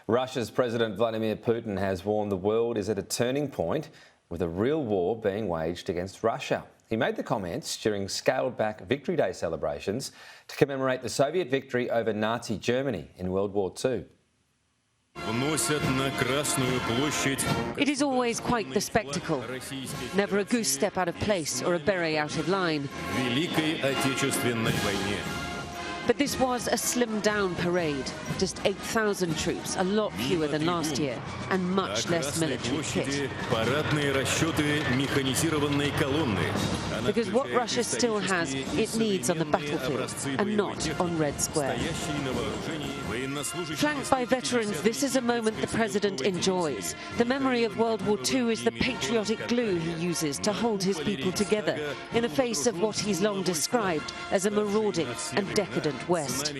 Russia's President Vladimir Putin has warned the world is at a turning point with a real war being waged against Russia. He made the comments during scaled-back Victory Day celebrations to commemorate the Soviet victory over Nazi Germany in World War II. It is always quite the spectacle. Never a goose step out of place or a beret out of line. But this was a slimmed-down parade. Just 8,000 troops, a lot fewer than last year, and much less military kit. Because what Russia still has, it needs on the battlefield, and not on Red Square. Flanked by veterans, this is a moment the president enjoys. The memory of World War II is the patriotic glue he uses to hold his people together in the face of what he's long described as a marauding and decadent West.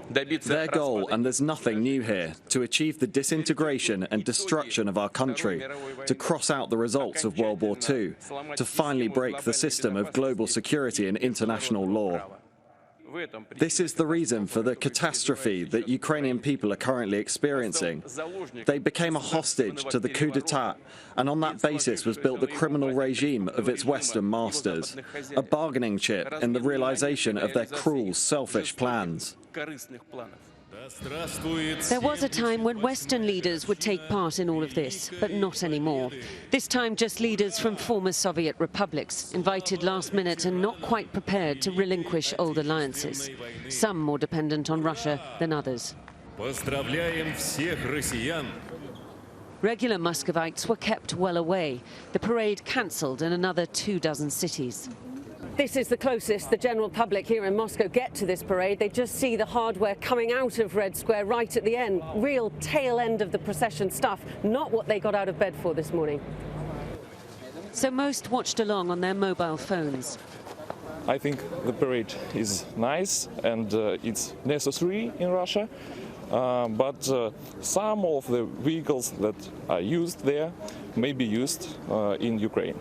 Their goal, and there's nothing new here, to achieve the disintegration and destruction of our country, to cross out the results of World War II, to finally break the system of global security and international law. This is the reason for the catastrophe that Ukrainian people are currently experiencing. They became a hostage to the coup d'etat, and on that basis was built the criminal regime of its Western masters, a bargaining chip in the realization of their cruel, selfish plans. There was a time when Western leaders would take part in all of this, but not anymore. This time just leaders from former Soviet republics, invited last minute and not quite prepared to relinquish old alliances, some more dependent on Russia than others. Regular Muscovites were kept well away. The parade cancelled in another 24 cities. This is the closest the general public here in Moscow get to this parade. They just see the hardware coming out of Red Square right at the end. Real tail end of the procession stuff, not what they got out of bed for this morning. So most watched along on their mobile phones. I think the parade is nice and it's necessary in Russia, but some of the vehicles that are used there may be used in Ukraine.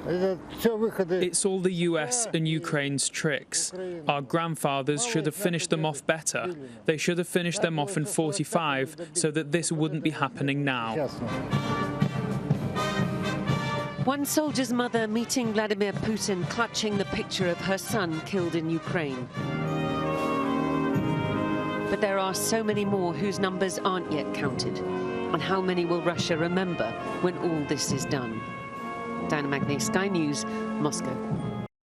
It's all the US and Ukraine's tricks. Our grandfathers should have finished them off better. They should have finished them off in '45 so that this wouldn't be happening now. One soldier's mother meeting Vladimir Putin clutching the picture of her son killed in Ukraine. But there are so many more whose numbers aren't yet counted. And how many will Russia remember when all this is done? Diana Magny, Sky News, Moscow.